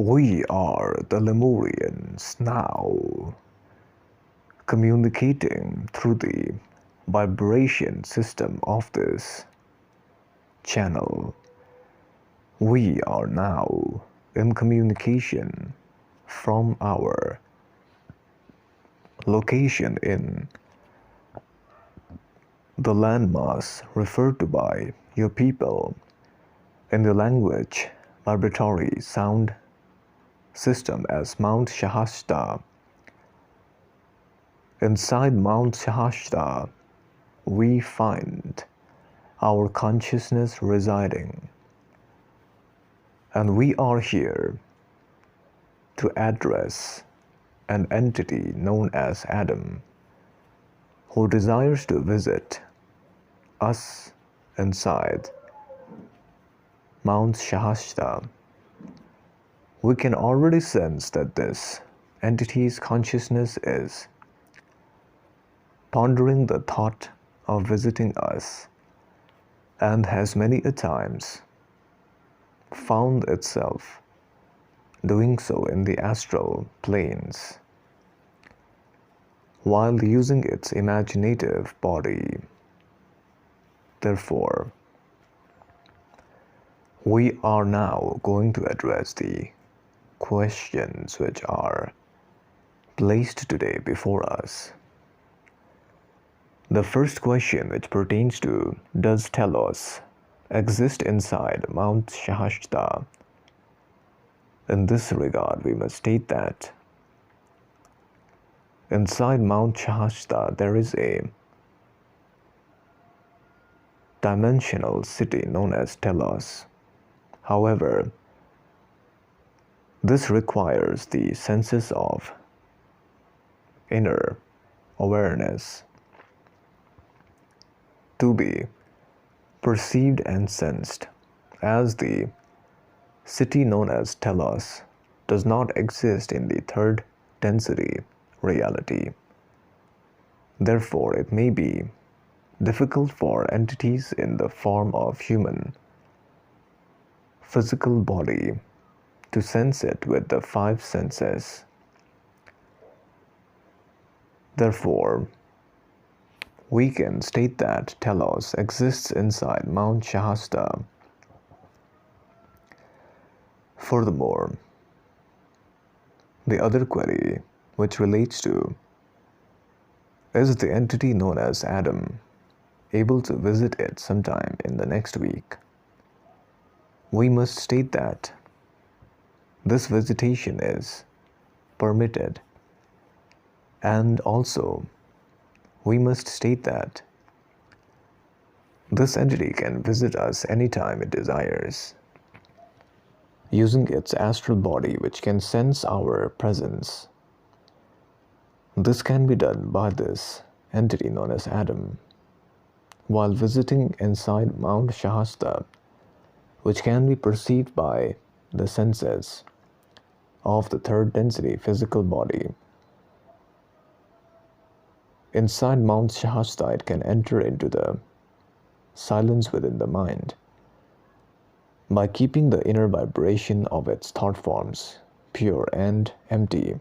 We are the Lemurians now, communicating through the vibration system of this channel. We are now in communication from our location in the landmass referred to by your people in the language vibratory sound system as Mount Shahasta. Inside Mount Shahasta, we find our consciousness residing, and we are here to address an entity known as Adam, who desires to visit us inside Mount Shahasta. We can already sense that this entity's consciousness is pondering the thought of visiting us and has many a times found itself doing so in the astral planes while using its imaginative body. Therefore, we are now going to address the questions which are placed today before us. The first question, which pertains to does Telos exist inside Mount Shahasta? In this regard, we must state that inside Mount Shahasta there is a dimensional city known as Telos. However, this requires the senses of inner awareness to be perceived and sensed, as the city known as Telos does not exist in the third density reality. Therefore, it may be difficult for entities in the form of human physical body to sense it with the five senses. Therefore, we can state that Telos exists inside Mount Shahasta. Furthermore, the other query, which relates to is the entity known as Adam able to visit it sometime in the next week? We must state that this visitation is permitted, and also we must state that this entity can visit us anytime it desires, using its astral body which can sense our presence. This can be done by this entity known as Adam while visiting inside Mount Shahasta, which can be perceived by the senses of the third density physical body. Inside Mount Shahasta, it can enter into the silence within the mind by keeping the inner vibration of its thought forms pure and empty.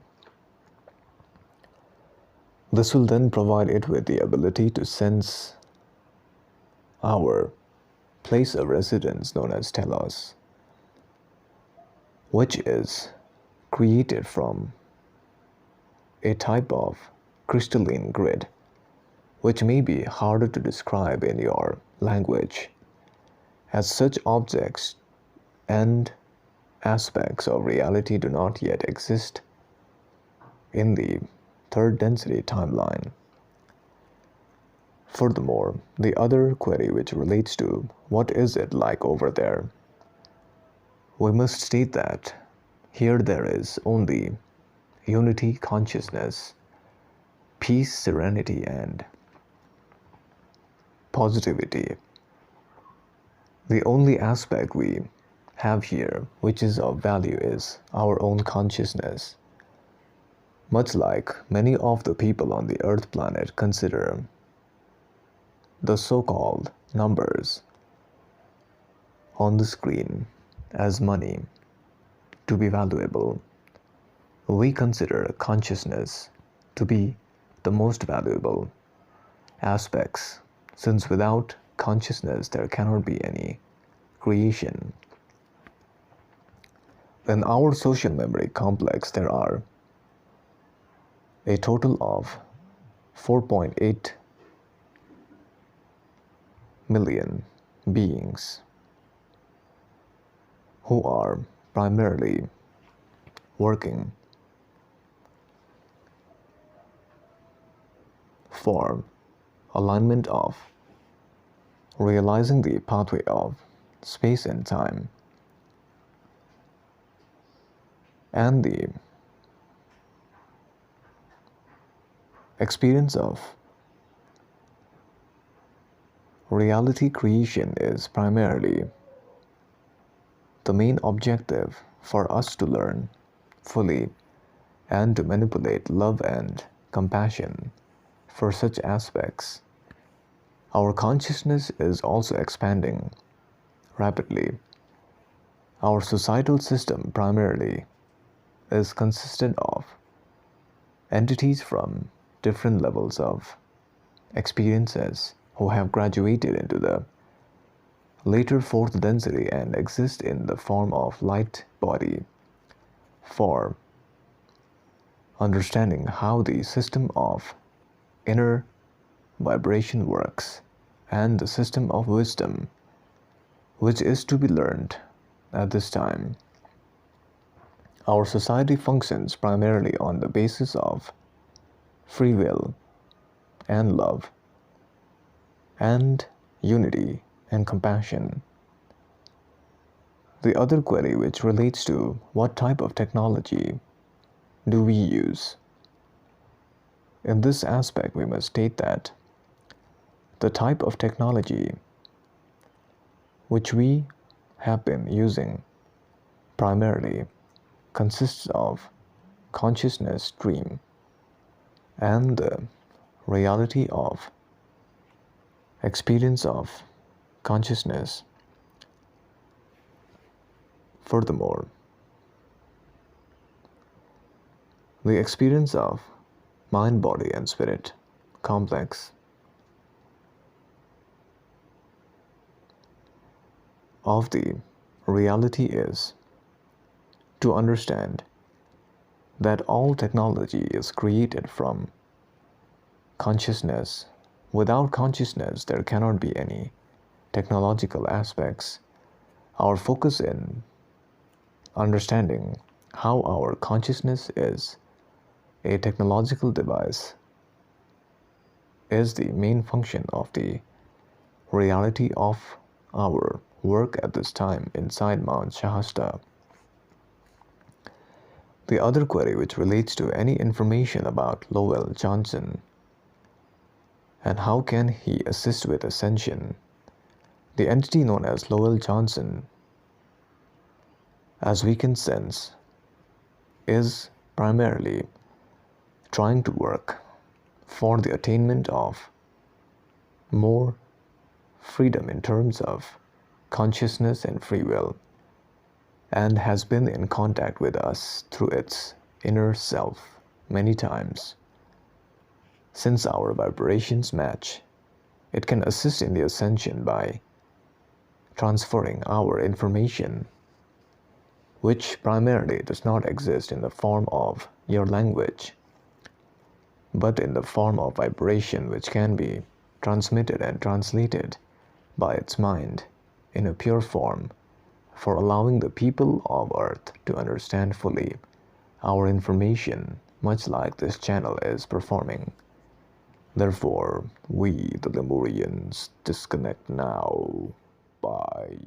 This will then provide it with the ability to sense our place of residence known as Telos, which is created from a type of crystalline grid, which may be harder to describe in your language, as such objects and aspects of reality do not yet exist in the third density timeline. Furthermore, the other query which relates to what is it like over there, we must state that here there is only unity, consciousness, peace, serenity, and positivity. The only aspect we have here which is of value is our own consciousness. Much like many of the people on the Earth planet consider the so-called numbers on the screen as money to be valuable. We consider consciousness to be the most valuable aspects, since without consciousness there cannot be any creation. In our social memory complex, there are a total of 4.8 million beings who are primarily working for alignment of realizing the pathway of space and time and the experience of reality creation is primarily the main objective for us to learn fully and to manipulate love and compassion for such aspects. Our consciousness is also expanding rapidly. Our societal system primarily is consistent of entities from different levels of experiences who have graduated into the later fourth density and exist in the form of light body for understanding how the system of inner vibration works and the system of wisdom which is to be learned at this time. Our society functions primarily on the basis of free will and love and unity and compassion. The other query which relates to what type of technology do we use? In this aspect, we must state that the type of technology which we have been using primarily consists of consciousness stream and the reality of experience of consciousness. Furthermore, the experience of mind, body, and spirit complex of the reality is to understand that all technology is created from consciousness. Without consciousness, there cannot be any technological aspects. Our focus in understanding how our consciousness is a technological device is the main function of the reality of our work at this time inside Mount Shasta. The other query which relates to any information about Lowell Johnson and how can he assist with ascension. The entity known as Lowell Johnson, as we can sense, is primarily trying to work for the attainment of more freedom in terms of consciousness and free will, and has been in contact with us through its inner self many times. Since our vibrations match, it can assist in the ascension by transferring our information, which primarily does not exist in the form of your language, but in the form of vibration which can be transmitted and translated by its mind in a pure form for allowing the people of Earth to understand fully our information, much like this channel is performing. Therefore, we, the Lemurians, disconnect now. Bye.